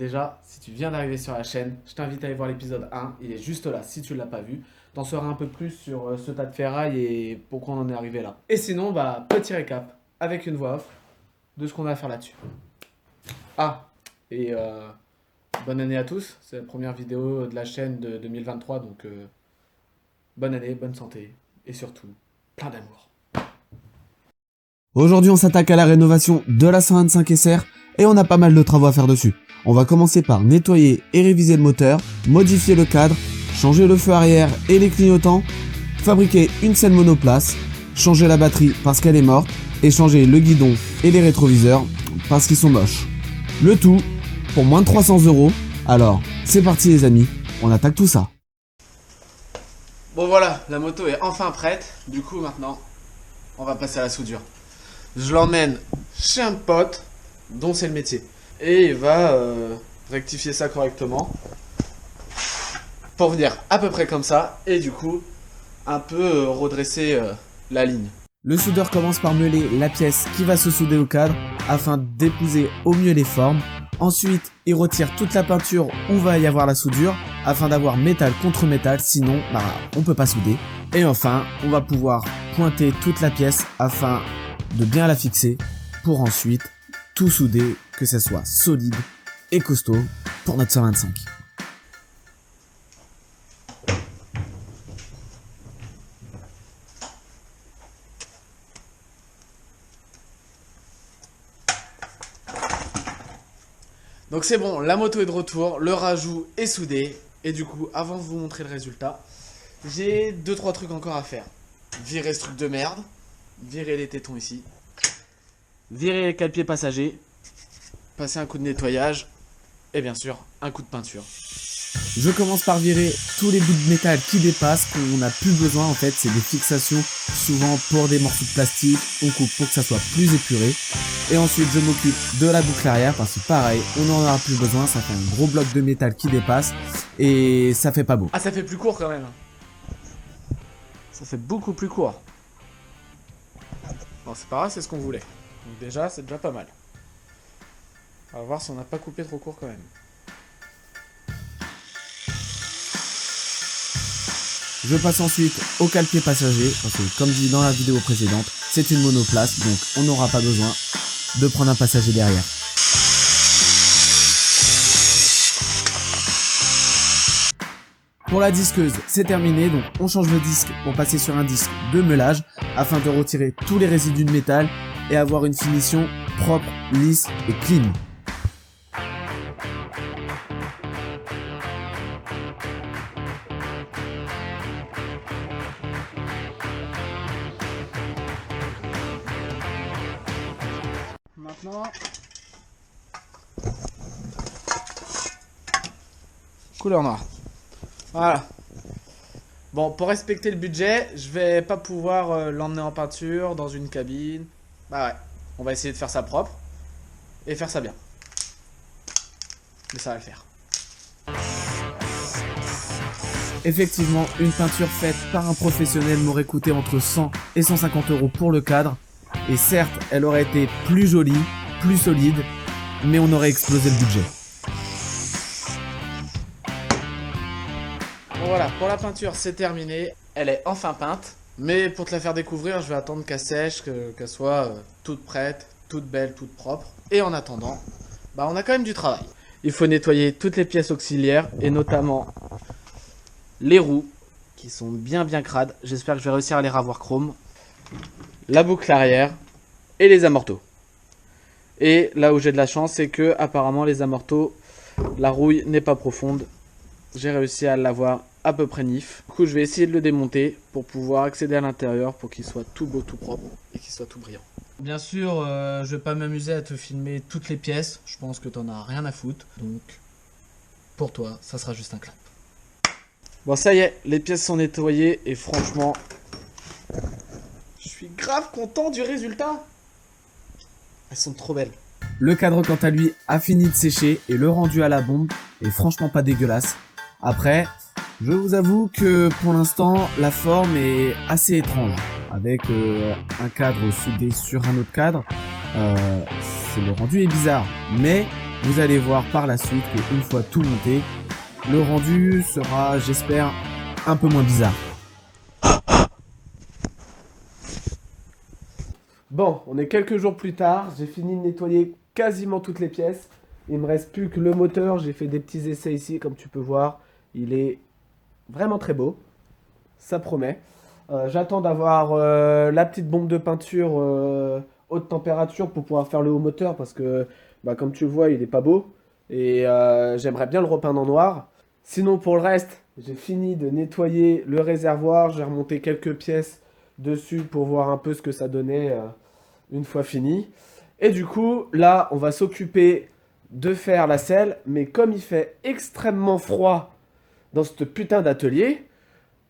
Déjà, si tu viens d'arriver sur la chaîne, je t'invite à aller voir l'épisode 1, il est juste là si tu ne l'as pas vu. T'en sauras un peu plus sur ce tas de ferraille et pourquoi on en est arrivé là. Et sinon, petit récap avec une voix off de ce qu'on va faire là-dessus. Ah, et bonne année à tous, c'est la première vidéo de la chaîne de 2023, donc bonne année, bonne santé et surtout plein d'amour. Aujourd'hui, on s'attaque à la rénovation de la 125 SR et on a pas mal de travaux à faire dessus. On va commencer par nettoyer et réviser le moteur, modifier le cadre, changer le feu arrière et les clignotants, fabriquer une selle monoplace, changer la batterie parce qu'elle est morte et changer le guidon et les rétroviseurs parce qu'ils sont moches. Le tout pour moins de 300 €. Alors, c'est parti les amis, on attaque tout ça. Bon voilà, la moto est enfin prête. Du coup maintenant, on va passer à la soudure. Je l'emmène chez un pote dont c'est le métier. Et il va rectifier ça correctement. Pour venir à peu près comme ça. Et du coup, un peu redresser la ligne. Le soudeur commence par meuler la pièce qui va se souder au cadre afin d'épouser au mieux les formes. Ensuite, il retire toute la peinture où va y avoir la soudure afin d'avoir métal contre métal, sinon on peut pas souder. Et enfin, on va pouvoir pointer toute la pièce afin de bien la fixer pour ensuite tout souder, que ça soit solide et costaud pour notre 125. Donc c'est bon, la moto est de retour, le rajout est soudé. Et du coup, avant de vous montrer le résultat, j'ai 2-3 trucs encore à faire. Virer ce truc de merde, virer les tétons ici, virer les cale-pieds passagers, passer un coup de nettoyage et bien sûr un coup de peinture. Je commence par virer tous les bouts de métal qui dépassent, qu'on n'a plus besoin en fait, c'est des fixations souvent pour des morceaux de plastique, on coupe pour que ça soit plus épuré. Et ensuite je m'occupe de la boucle arrière parce que pareil, on n'en aura plus besoin, ça fait un gros bloc de métal qui dépasse et ça fait pas beau. Ah, ça fait plus court quand même. Ça fait beaucoup plus court. Bon, c'est pas grave, c'est ce qu'on voulait. Donc déjà, c'est déjà pas mal. On va voir si on n'a pas coupé trop court quand même. Je passe ensuite au cale-pied passager, parce que comme dit dans la vidéo précédente, c'est une monoplace, donc on n'aura pas besoin de prendre un passager derrière. Pour la disqueuse, c'est terminé, donc on change le disque pour passer sur un disque de meulage, afin de retirer tous les résidus de métal et avoir une finition propre, lisse et clean. Maintenant, couleur noire. Voilà. Bon, pour respecter le budget, je vais pas pouvoir l'emmener en peinture dans une cabine. Bah ouais, on va essayer de faire ça propre et faire ça bien. Mais ça va le faire. Effectivement, une peinture faite par un professionnel m'aurait coûté entre 100 et 150 € pour le cadre. Et certes, elle aurait été plus jolie, plus solide, mais on aurait explosé le budget. Bon voilà, pour la peinture c'est terminé. Elle est enfin peinte. Mais pour te la faire découvrir, je vais attendre qu'elle sèche, qu'elle soit toute prête, toute belle, toute propre. Et en attendant, on a quand même du travail. Il faut nettoyer toutes les pièces auxiliaires et notamment les roues qui sont bien crades. J'espère que je vais réussir à les ravoir chrome. La boucle arrière et les amortos. Et là où j'ai de la chance, c'est que apparemment les amortos, la rouille n'est pas profonde. J'ai réussi à l'avoir à peu près nif. Du coup, je vais essayer de le démonter pour pouvoir accéder à l'intérieur pour qu'il soit tout beau, tout propre et qu'il soit tout brillant. Bien sûr, je vais pas m'amuser à te filmer toutes les pièces. Je pense que t'en as rien à foutre. Donc, pour toi, ça sera juste un clap. Bon, ça y est, les pièces sont nettoyées et franchement, je suis grave content du résultat. Elles sont trop belles. Le cadre quant à lui a fini de sécher et le rendu à la bombe est franchement pas dégueulasse. Après, je vous avoue que pour l'instant, la forme est assez étrange. Avec un cadre soudé sur un autre cadre, le rendu est bizarre. Mais Vous allez voir par la suite qu'une fois tout monté, le rendu sera, j'espère, un peu moins bizarre. Bon, on est quelques jours plus tard, j'ai fini de nettoyer quasiment toutes les pièces. Il me reste plus que le moteur, j'ai fait des petits essais ici comme tu peux voir. Il est vraiment très beau, ça promet. J'attends d'avoir la petite bombe de peinture haute température pour pouvoir faire le haut moteur parce que comme tu le vois il est pas beau et j'aimerais bien le repeindre en noir. Sinon pour le reste, j'ai fini de nettoyer le réservoir, j'ai remonté quelques pièces dessus pour voir un peu ce que ça donnait une fois fini. Et du coup là on va s'occuper de faire la selle, mais comme il fait extrêmement froid dans ce putain d'atelier,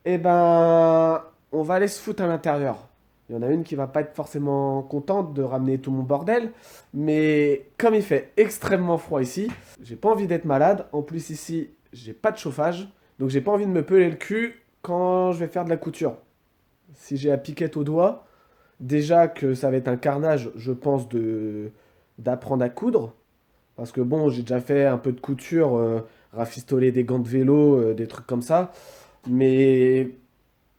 on va aller se foutre à l'intérieur. Il y en a une qui va pas être forcément contente de ramener tout mon bordel, mais comme il fait extrêmement froid ici, j'ai pas envie d'être malade. En plus ici, j'ai pas de chauffage, donc j'ai pas envie de me peler le cul quand je vais faire de la couture. Si j'ai la piquette au doigt, déjà que ça va être un carnage, je pense, d'apprendre à coudre. Parce que bon, j'ai déjà fait un peu de couture, rafistoler des gants de vélo, des trucs comme ça. Mais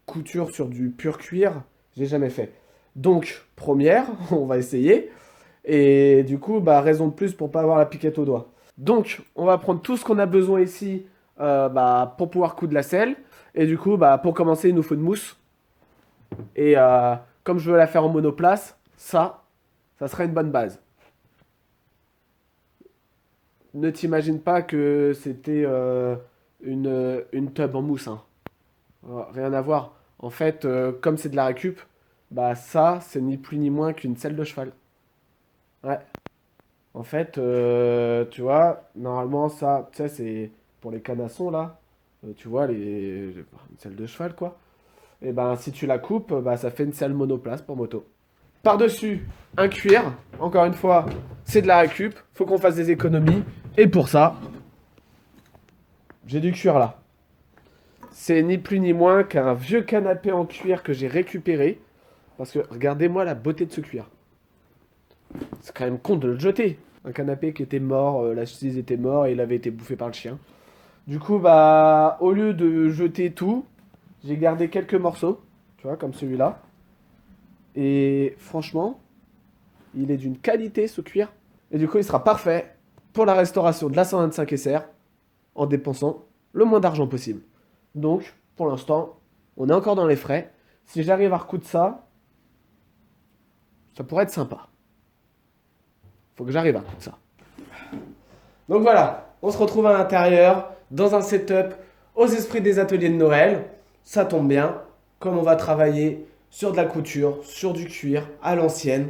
couture sur du pur cuir, j'ai jamais fait. Donc, première, on va essayer. Et du coup, raison de plus pour pas avoir la piquette au doigt. Donc, on va prendre tout ce qu'on a besoin ici pour pouvoir coudre la selle. Et du coup, pour commencer, il nous faut une mousse. Et comme je veux la faire en monoplace, ça sera une bonne base. Ne t'imagine pas que c'était une tub en mousse. Hein. Rien à voir. En fait, comme c'est de la récup, ça, c'est ni plus ni moins qu'une selle de cheval. Ouais. En fait, tu vois, normalement, ça, tu sais, c'est pour les canassons, là. Tu vois, une selle de cheval, quoi. Et si tu la coupes, ça fait une selle monoplace pour moto. Par-dessus, un cuir. Encore une fois, c'est de la récup. Faut qu'on fasse des économies. Et pour ça, j'ai du cuir là. C'est ni plus ni moins qu'un vieux canapé en cuir que j'ai récupéré. Parce que regardez-moi la beauté de ce cuir. C'est quand même con de le jeter. Un canapé qui était mort, la chaise était morte et il avait été bouffé par le chien. Du coup, au lieu de jeter tout, j'ai gardé quelques morceaux. Tu vois, comme celui-là. Et franchement, il est d'une qualité ce cuir. Et du coup, il sera parfait pour la restauration de la 125 SR en dépensant le moins d'argent possible. Donc, pour l'instant, on est encore dans les frais. Si j'arrive à recoudre ça, ça pourrait être sympa. Faut que j'arrive à recoudre ça. Donc voilà, on se retrouve à l'intérieur, dans un setup aux esprits des ateliers de Noël. Ça tombe bien, comme on va travailler sur de la couture, sur du cuir, à l'ancienne,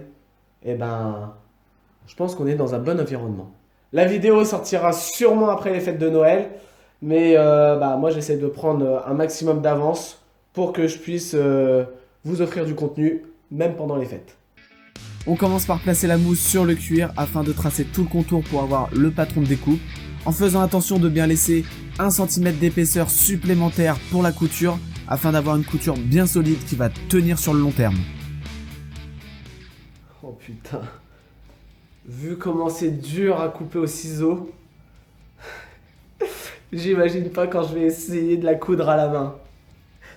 je pense qu'on est dans un bon environnement. La vidéo sortira sûrement après les fêtes de Noël, mais moi j'essaie de prendre un maximum d'avance pour que je puisse vous offrir du contenu, même pendant les fêtes. On commence par placer la mousse sur le cuir afin de tracer tout le contour pour avoir le patron de découpe, en faisant attention de bien laisser 1 cm d'épaisseur supplémentaire pour la couture, afin d'avoir une couture bien solide qui va tenir sur le long terme. Oh putain. Vu comment c'est dur à couper au ciseau, j'imagine pas quand je vais essayer de la coudre à la main.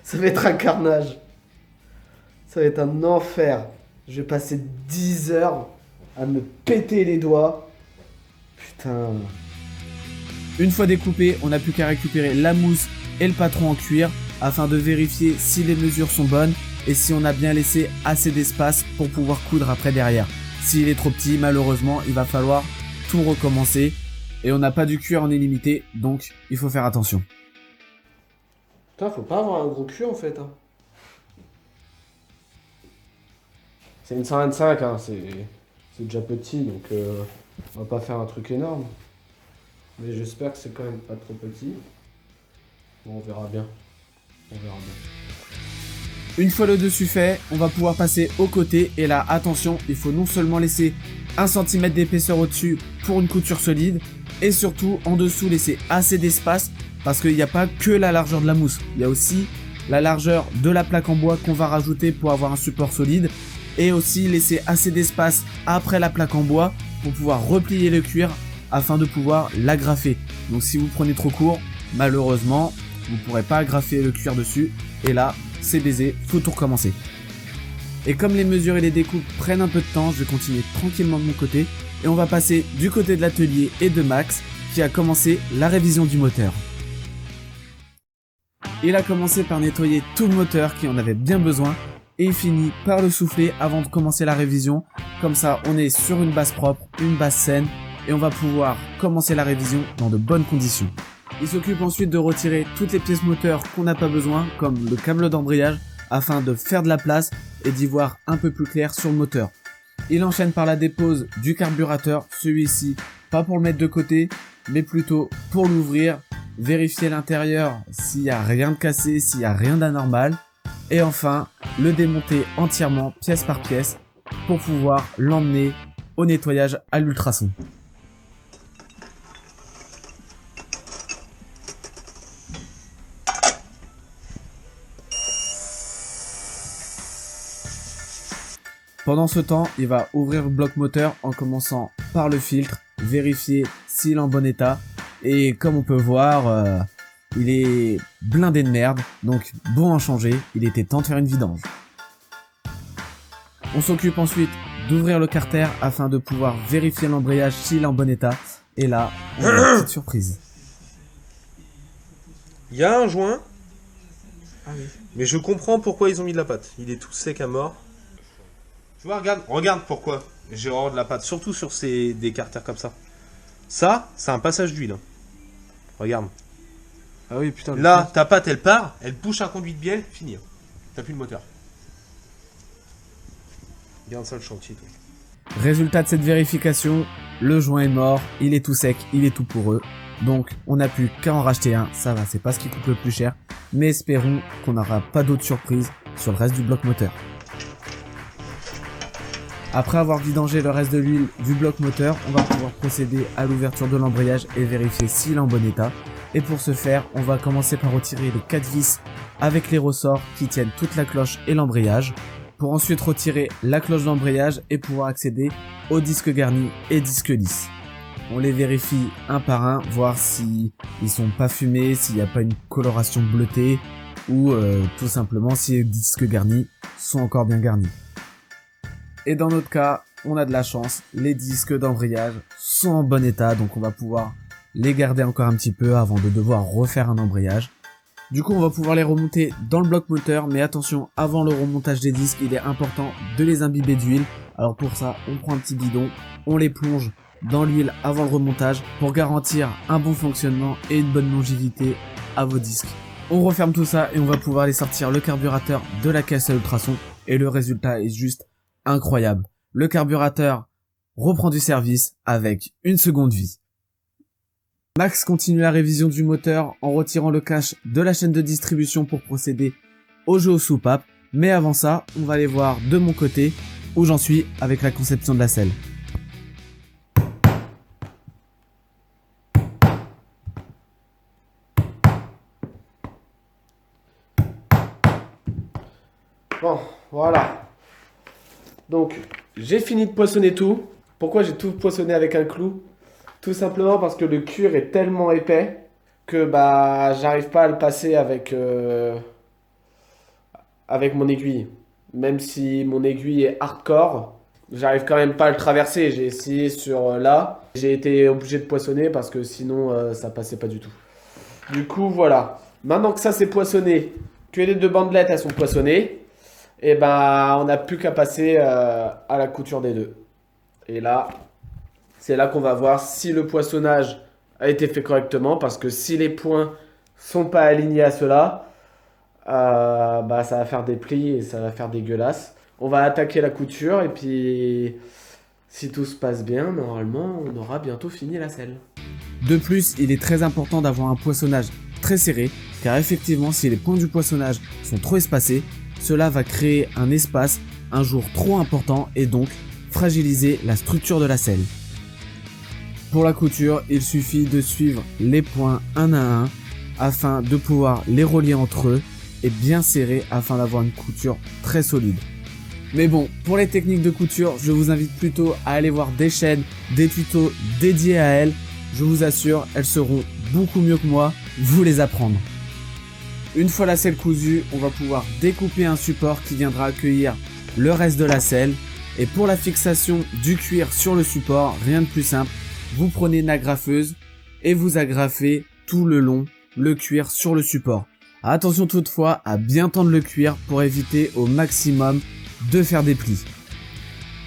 Ça va être un carnage. Ça va être un enfer. Je vais passer 10 heures à me péter les doigts. Putain. Une fois découpé, on n'a plus qu'à récupérer la mousse et le patron en cuir afin de vérifier si les mesures sont bonnes et si on a bien laissé assez d'espace pour pouvoir coudre après derrière. S'il est trop petit, malheureusement, il va falloir tout recommencer et on n'a pas du cuir en illimité, donc il faut faire attention. Putain, faut pas avoir un gros cul en fait. Hein. C'est une 125, hein, c'est déjà petit, donc on va pas faire un truc énorme. Mais j'espère que c'est quand même pas trop petit. Bon, on verra bien. Une fois le dessus fait, on va pouvoir passer au côté. Et là, attention, il faut non seulement laisser 1 cm d'épaisseur au-dessus pour une couture solide, et surtout en dessous laisser assez d'espace parce qu'il n'y a pas que la largeur de la mousse. Il y a aussi la largeur de la plaque en bois qu'on va rajouter pour avoir un support solide, et aussi laisser assez d'espace après la plaque en bois pour pouvoir replier le cuir afin de pouvoir l'agrafer. Donc si vous prenez trop court, malheureusement, vous ne pourrez pas agrafer le cuir dessus. Et là, c'est baisé, faut tout recommencer. Et comme les mesures et les découpes prennent un peu de temps, je vais continuer tranquillement de mon côté. Et on va passer du côté de l'atelier et de Max, qui a commencé la révision du moteur. Il a commencé par nettoyer tout le moteur qui en avait bien besoin. Et il finit par le souffler avant de commencer la révision. Comme ça, on est sur une base propre, une base saine. Et on va pouvoir commencer la révision dans de bonnes conditions. Il s'occupe ensuite de retirer toutes les pièces moteurs qu'on n'a pas besoin, comme le câble d'embrayage, afin de faire de la place et d'y voir un peu plus clair sur le moteur. Il enchaîne par la dépose du carburateur, celui-ci pas pour le mettre de côté, mais plutôt pour l'ouvrir, vérifier l'intérieur s'il n'y a rien de cassé, s'il n'y a rien d'anormal, et enfin le démonter entièrement pièce par pièce pour pouvoir l'emmener au nettoyage à l'ultrason. Pendant ce temps, il va ouvrir le bloc moteur en commençant par le filtre, vérifier s'il est en bon état. Et comme on peut voir, il est blindé de merde, donc bon en changer, il était temps de faire une vidange. On s'occupe ensuite d'ouvrir le carter afin de pouvoir vérifier l'embrayage s'il est en bon état. Et là, on a une petite surprise. Il y a un joint, Ah oui. mais je comprends pourquoi ils ont mis de la pâte. Il est tout sec à mort. Tu vois, regarde pourquoi j'ai horreur de la pâte, surtout sur des carters comme ça. Ça, c'est un passage d'huile. Regarde. Ah oui, putain. Là, ta pâte, elle part, elle bouche un conduit de bielle, fini. T'as plus le moteur. Regarde ça le chantier, toi. Résultat de cette vérification, le joint est mort, il est tout sec, il est tout poreux. Donc on n'a plus qu'à en racheter un, ça va, c'est pas ce qui coûte le plus cher. Mais espérons qu'on n'aura pas d'autres surprises sur le reste du bloc moteur. Après avoir vidangé le reste de l'huile du bloc moteur, on va pouvoir procéder à l'ouverture de l'embrayage et vérifier s'il est en bon état. Et pour ce faire, on va commencer par retirer les 4 vis avec les ressorts qui tiennent toute la cloche et l'embrayage, pour ensuite retirer la cloche d'embrayage et pouvoir accéder aux disques garnis et disques lisses. On les vérifie un par un, voir si ils sont pas fumés, s'il n'y a pas une coloration bleutée ou tout simplement si les disques garnis sont encore bien garnis. Et dans notre cas, on a de la chance, les disques d'embrayage sont en bon état, donc on va pouvoir les garder encore un petit peu avant de devoir refaire un embrayage. Du coup, on va pouvoir les remonter dans le bloc moteur, mais attention, avant le remontage des disques, il est important de les imbiber d'huile. Alors pour ça, on prend un petit bidon, on les plonge dans l'huile avant le remontage pour garantir un bon fonctionnement et une bonne longévité à vos disques. On referme tout ça et on va pouvoir les sortir le carburateur de la caisse à ultrasons et le résultat est juste incroyable. Le carburateur reprend du service avec une seconde vie. Max continue la révision du moteur en retirant le cache de la chaîne de distribution pour procéder au jeu aux soupapes. Mais avant ça, on va aller voir de mon côté où j'en suis avec la conception de la selle. Bon, voilà. Donc, j'ai fini de poinçonner tout. Pourquoi j'ai tout poinçonné avec un clou? Tout simplement parce que le cuir est tellement épais que bah j'arrive pas à le passer avec mon aiguille. Même si mon aiguille est hardcore, j'arrive quand même pas à le traverser. J'ai essayé sur là. J'ai été obligé de poinçonner parce que sinon ça passait pas du tout. Du coup, voilà. Maintenant que ça c'est poinçonné, que les deux bandelettes elles sont poinçonnées, et ben on n'a plus qu'à passer à la couture des deux. Et là, c'est là qu'on va voir si le poinçonnage a été fait correctement, parce que si les points sont pas alignés à cela, bah ça va faire des plis et ça va faire dégueulasse. On va attaquer la couture et puis si tout se passe bien, normalement on aura bientôt fini la selle. De plus, il est très important d'avoir un poinçonnage très serré, car effectivement si les points du poinçonnage sont trop espacés, cela va créer un espace un jour trop important et donc fragiliser la structure de la selle. Pour la couture, il suffit de suivre les points un à un afin de pouvoir les relier entre eux et bien serrer afin d'avoir une couture très solide. Mais bon, pour les techniques de couture, je vous invite plutôt à aller voir des chaînes, des tutos dédiés à elles. Je vous assure, elles seront beaucoup mieux que moi, vous les apprendre. Une fois la selle cousue, on va pouvoir découper un support qui viendra accueillir le reste de la selle. Et pour la fixation du cuir sur le support, rien de plus simple. Vous prenez une agrafeuse et vous agrafez tout le long le cuir sur le support. Attention toutefois à bien tendre le cuir pour éviter au maximum de faire des plis.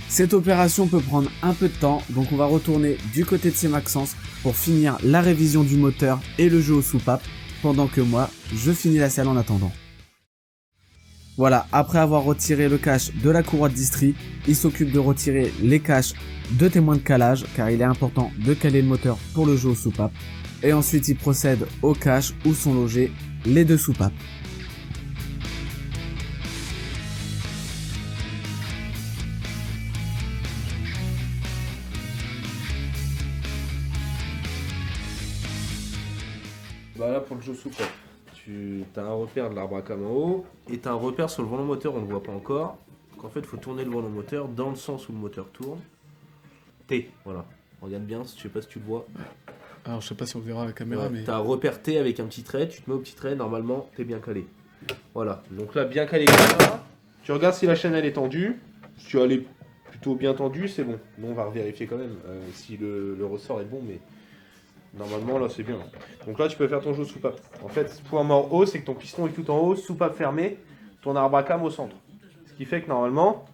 Cette opération peut prendre un peu de temps, donc on va retourner du côté de Cemaxence pour finir la révision du moteur et le jeu aux soupapes, pendant que moi, je finis la selle en attendant. Voilà, après avoir retiré le cache de la courroie de distri, il s'occupe de retirer les caches de témoins de calage, car il est important de caler le moteur pour le jeu aux soupapes. Et ensuite, il procède au cache où sont logées les deux soupapes. Bah là pour le jeu soupape, tu as un repère de l'arbre à cam en haut et tu as un repère sur le volant moteur, on ne le voit pas encore. Donc en fait il faut tourner le volant moteur dans le sens où le moteur tourne. T, voilà. Regarde bien, je sais pas si tu le vois. Alors je sais pas si on verra à la caméra, mais... Tu as un repère T avec un petit trait, tu te mets au petit trait, normalement tu es bien calé. Voilà, donc là bien calé comme ça. Tu regardes si la chaîne elle est tendue. Si tu elle est plutôt bien tendue, c'est bon. Nous on va vérifier quand même si le ressort est bon, mais... Normalement là c'est bien. Donc là tu peux faire ton jeu soupape. En fait, point mort haut, c'est que ton piston est tout en haut, soupape fermée, ton arbre à cam au centre. Ce qui fait que normalement,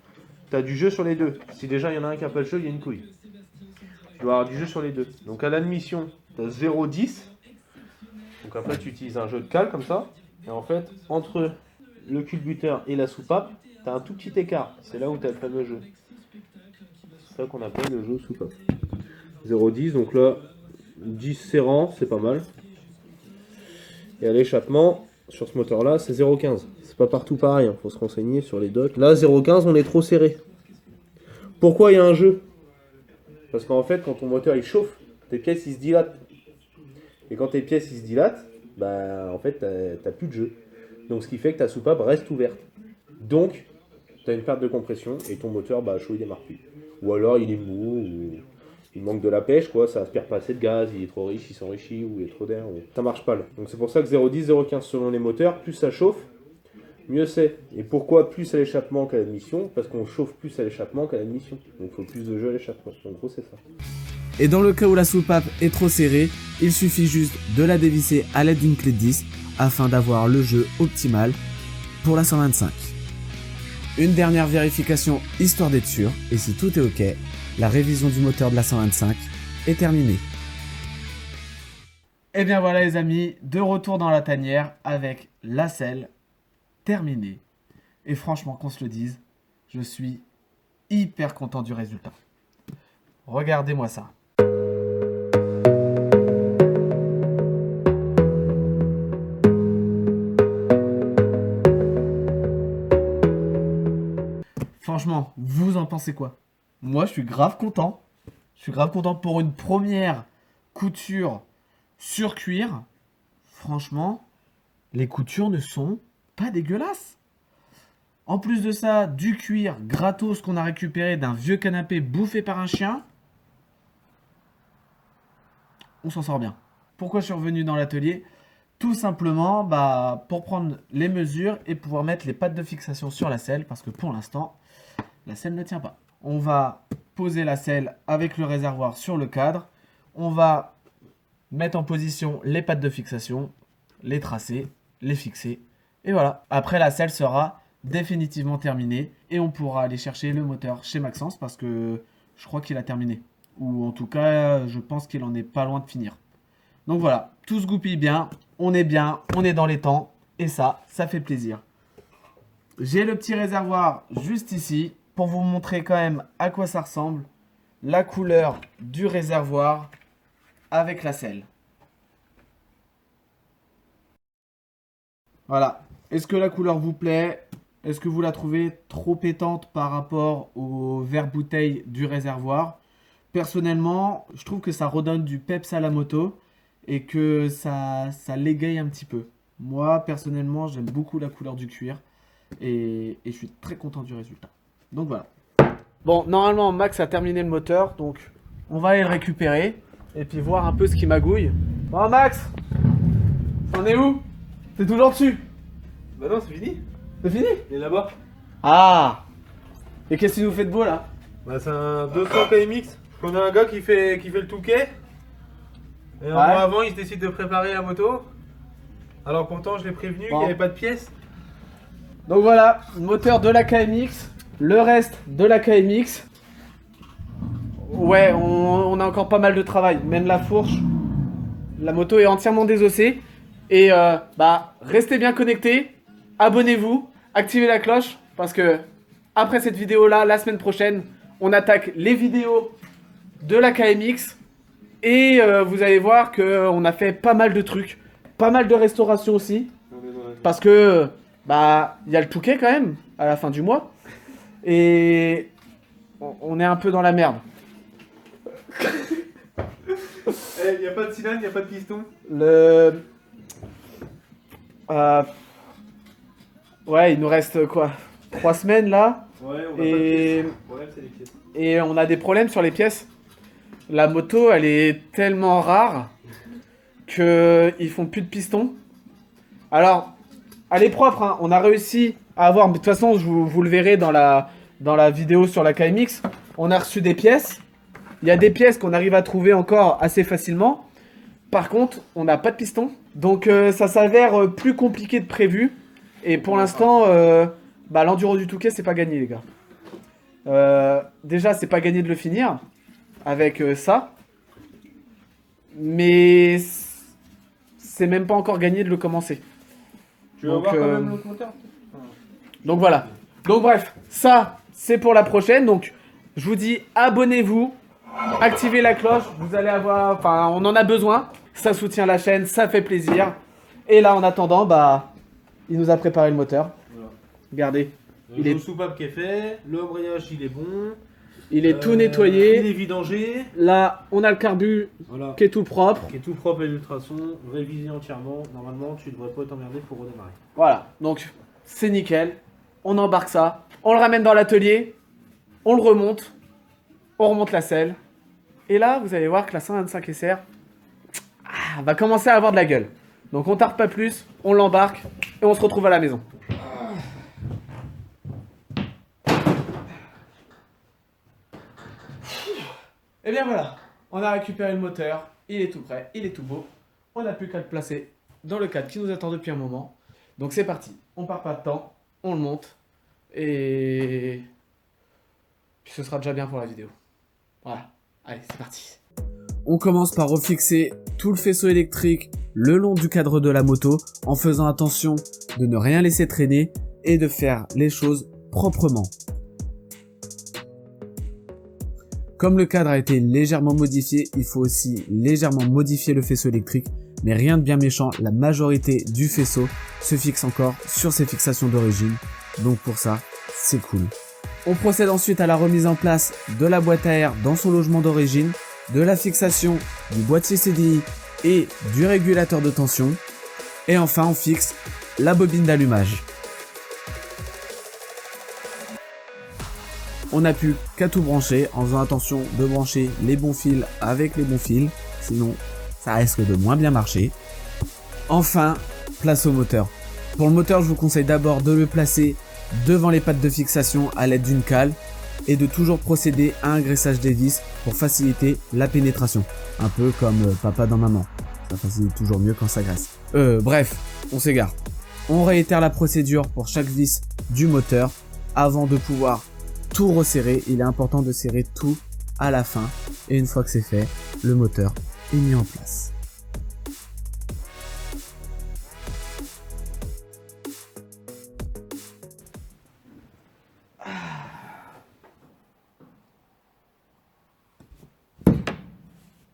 tu as du jeu sur les deux. Si déjà il y en a un qui n'a pas le jeu, il y a une couille. Tu dois avoir du jeu sur les deux. Donc à l'admission, tu as 0,10. Donc après tu utilises un jeu de cale comme ça. Et en fait, entre le culbuteur et la soupape, tu as un tout petit écart. C'est là où tu as le fameux jeu. C'est ça qu'on appelle le jeu soupape. 0,10, donc là... 10 serrant, c'est pas mal. Et à l'échappement, sur ce moteur là, c'est 0,15. C'est pas partout pareil, faut se renseigner sur les docs. Là, 0,15, on est trop serré. Pourquoi il y a un jeu? Parce qu'en fait, quand ton moteur il chauffe, tes pièces ils se dilatent. Et quand tes pièces ils se dilatent, bah en fait, t'as plus de jeu. Donc ce qui fait que ta soupape reste ouverte. Donc, t'as une perte de compression et ton moteur, bah chaud, il démarre plus. Ou alors il est mou, ou... il manque de la pêche, quoi, ça aspire pas assez de gaz, il est trop riche, il s'enrichit, ou il est trop d'air, ou... ça marche pas là. Donc c'est pour ça que 0,10, 0,15 selon les moteurs, plus ça chauffe, mieux c'est. Et pourquoi plus à l'échappement qu'à l'admission? Parce qu'on chauffe plus à l'échappement qu'à l'admission. Donc il faut plus de jeu à l'échappement. En gros c'est ça. Et dans le cas où la soupape est trop serrée, il suffit juste de la dévisser à l'aide d'une clé de 10 afin d'avoir le jeu optimal pour la 125. Une dernière vérification histoire d'être sûr, et si tout est ok, la révision du moteur de la 125 est terminée. Et bien voilà les amis, de retour dans la tanière avec la selle terminée. Et franchement qu'on se le dise, je suis hyper content du résultat. Regardez-moi ça. Franchement, vous en pensez quoi? Moi, je suis grave content. Je suis grave content pour une première couture sur cuir. Franchement, les coutures ne sont pas dégueulasses. En plus de ça, du cuir gratos qu'on a récupéré d'un vieux canapé bouffé par un chien. On s'en sort bien. Pourquoi je suis revenu dans l'atelier? Tout simplement pour prendre les mesures et pouvoir mettre les pattes de fixation sur la selle. Parce que pour l'instant, la selle ne tient pas. On va poser la selle avec le réservoir sur le cadre. On va mettre en position les pattes de fixation, les tracer, les fixer. Et voilà. Après, la selle sera définitivement terminée. Et on pourra aller chercher le moteur chez Maxence parce que je crois qu'il a terminé. Ou en tout cas, je pense qu'il en est pas loin de finir. Donc voilà, tout se goupille bien. On est bien, on est dans les temps. Et ça fait plaisir. J'ai le petit réservoir juste ici. Pour vous montrer quand même à quoi ça ressemble, la couleur du réservoir avec la selle. Voilà. Est-ce que la couleur vous plaît? Est-ce que vous la trouvez trop pétante par rapport au verre bouteille du réservoir? Personnellement, je trouve que ça redonne du peps à la moto et que ça l'égaye un petit peu. Moi, personnellement, j'aime beaucoup la couleur du cuir et je suis très content du résultat. Donc voilà. Bon, normalement, Max a terminé le moteur, donc on va aller le récupérer et puis voir un peu ce qui magouille. Bon, Max, t'en es où? T'es toujours dessus? Bah non, c'est fini. C'est fini? Il est là-bas. Ah! Et qu'est-ce que tu nous fais de beau là? Bah c'est un 200 KMX. On a un gars qui fait le touquet. Et un mois avant, il se décide de préparer la moto. Alors pourtant, je l'ai prévenu qu'il n'y avait pas de pièces. Donc voilà, moteur de la KMX, le reste de la KMX. Ouais, on a encore pas mal de travail, même la fourche. La moto est entièrement désossée. Et bah, restez bien connectés, abonnez-vous, activez la cloche, parce que après cette vidéo-là, la semaine prochaine, on attaque les vidéos de la KMX. Et vous allez voir qu'on a fait pas mal de trucs, pas mal de restauration aussi. Parce que, bah, il y a le Touquet quand même, à la fin du mois. Et on est un peu dans la merde. Il n'y a pas de cylindre, il n'y a pas de piston. Ouais, il nous reste quoi? 3 semaines là. Ouais, on a pas de pièces. Le problème, c'est les pièces. Et on a des problèmes sur les pièces. La moto, elle est tellement rare qu'ils font plus de piston. Alors, elle est propre, hein. On a réussi à avoir, mais de toute façon, vous le verrez dans la vidéo sur la KMX, on a reçu des pièces. Il y a des pièces qu'on arrive à trouver encore assez facilement. Par contre, on n'a pas de piston. Donc, ça s'avère plus compliqué que prévu. Et pour l'instant, bah, l'enduro du Touquet, c'est pas gagné, les gars. Déjà, c'est pas gagné de le finir avec ça. Mais c'est même pas encore gagné de le commencer. Tu vas voir quand même l'autre moteur. Donc voilà. Donc bref, ça, c'est pour la prochaine. Donc, je vous dis, abonnez-vous, activez la cloche. Vous allez avoir... Enfin, on en a besoin. Ça soutient la chaîne, ça fait plaisir. Et là, en attendant, bah, il nous a préparé le moteur. Voilà. Regardez. Il est le soupape qui est fait. Le embrayage, il est bon. Il est tout nettoyé. Il est vidangé. Là, on a le carbu qui est tout propre. Qui est tout propre et l'ultrason, révisé entièrement. Normalement, tu devrais pas t'emmerder pour redémarrer. Voilà, donc c'est nickel. On embarque ça, on le ramène dans l'atelier, on le remonte, on remonte la selle. Et là, vous allez voir que la 125 SR va commencer à avoir de la gueule. Donc on tarde pas plus, on l'embarque et on se retrouve à la maison. Et bien voilà, on a récupéré le moteur, il est tout prêt, il est tout beau. On n'a plus qu'à le placer dans le cadre qui nous attend depuis un moment. Donc c'est parti, on part pas de temps, on le monte et puis ce sera déjà bien pour la vidéo. Voilà, allez c'est parti. On commence par refixer tout le faisceau électrique le long du cadre de la moto en faisant attention de ne rien laisser traîner et de faire les choses proprement. Comme le cadre a été légèrement modifié, il faut aussi légèrement modifier le faisceau électrique, mais rien de bien méchant, la majorité du faisceau se fixe encore sur ses fixations d'origine, donc pour ça, c'est cool. On procède ensuite à la remise en place de la boîte à air dans son logement d'origine, de la fixation du boîtier CDI et du régulateur de tension, et enfin on fixe la bobine d'allumage. On n'a plus qu'à tout brancher en faisant attention de brancher les bons fils avec les bons fils, sinon ça risque de moins bien marcher. Enfin, place au moteur. Pour le moteur, je vous conseille d'abord de le placer devant les pattes de fixation à l'aide d'une cale et de toujours procéder à un graissage des vis pour faciliter la pénétration. Un peu comme papa dans maman, ça facilite toujours mieux quand ça graisse. Bref, on s'égare. On réitère la procédure pour chaque vis du moteur avant de pouvoir tout resserrer. Il est important de serrer tout à la fin et une fois que c'est fait, le moteur est mis en place.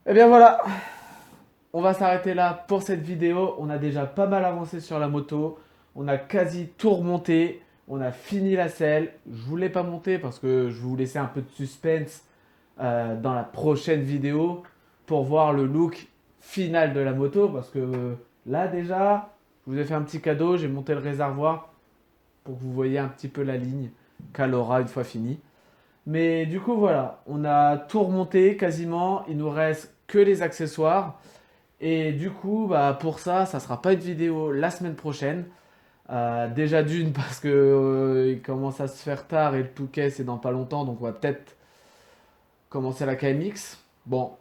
Et bien voilà, on va s'arrêter là pour cette vidéo. On a déjà pas mal avancé sur la moto, on a quasi tout remonté. On a fini la selle. Je voulais pas monter parce que je vais vous laisser un peu de suspense dans la prochaine vidéo pour voir le look final de la moto. Parce que là déjà, je vous ai fait un petit cadeau. J'ai monté le réservoir pour que vous voyez un petit peu la ligne. qu'elle aura une fois fini. Mais du coup, voilà, on a tout remonté quasiment. Il nous reste que les accessoires. Et du coup, bah, pour ça, ça sera pas une vidéo la semaine prochaine. Déjà d'une parce que il commence à se faire tard et le Touquet c'est dans pas longtemps, donc on va peut-être commencer la KMX. Bon,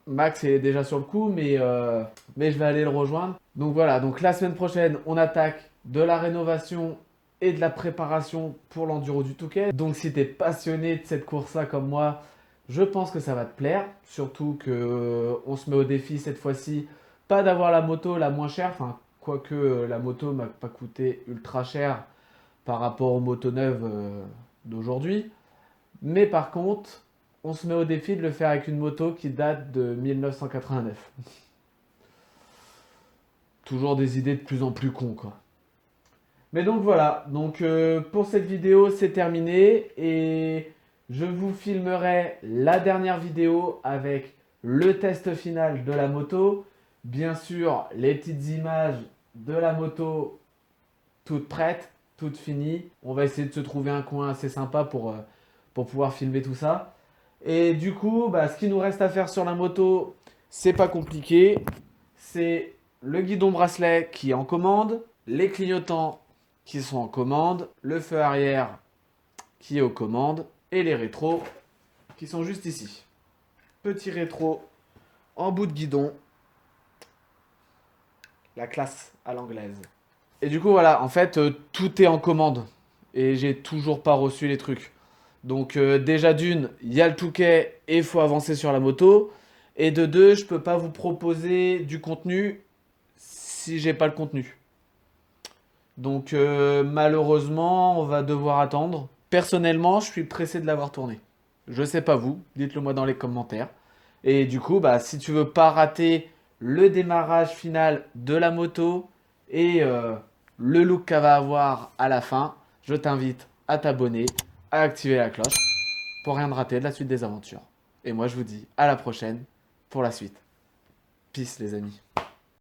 Max est déjà sur le coup, mais je vais aller le rejoindre. Donc voilà, donc la semaine prochaine, on attaque de la rénovation et de la préparation pour l'enduro du Touquet. Donc si tu es passionné de cette course-là comme moi, je pense que ça va te plaire. Surtout que on se met au défi cette fois-ci, pas d'avoir la moto la moins chère, enfin quoique la moto m'a pas coûté ultra cher par rapport aux motos neuves d'aujourd'hui. Mais par contre, on se met au défi de le faire avec une moto qui date de 1989. Toujours des idées de plus en plus cons, quoi. Mais donc voilà, donc pour cette vidéo c'est terminé et je vous filmerai la dernière vidéo avec le test final de la moto. Bien sûr, les petites images de la moto toute prête, toute finie. On va essayer de se trouver un coin assez sympa pour pouvoir filmer tout ça. Et du coup, bah, ce qu'il nous reste à faire sur la moto, c'est pas compliqué. C'est le guidon bracelet qui est en commande, les clignotants qui sont en commande, le feu arrière qui est aux commandes et les rétros qui sont juste ici. Petit rétro en bout de guidon. La classe à l'anglaise. Et du coup, voilà, en fait, tout est en commande. Et j'ai toujours pas reçu les trucs. Donc, déjà d'une, il y a le Touquet et il faut avancer sur la moto. Et de deux, je peux pas vous proposer du contenu si j'ai pas le contenu. Donc, malheureusement, on va devoir attendre. Personnellement, je suis pressé de l'avoir tourné. Je sais pas vous, dites-le moi dans les commentaires. Et du coup, bah, si tu veux pas rater le démarrage final de la moto et le look qu'elle va avoir à la fin, je t'invite à t'abonner, à activer la cloche pour rien de rater de la suite des aventures. Et moi, je vous dis à la prochaine pour la suite. Peace les amis.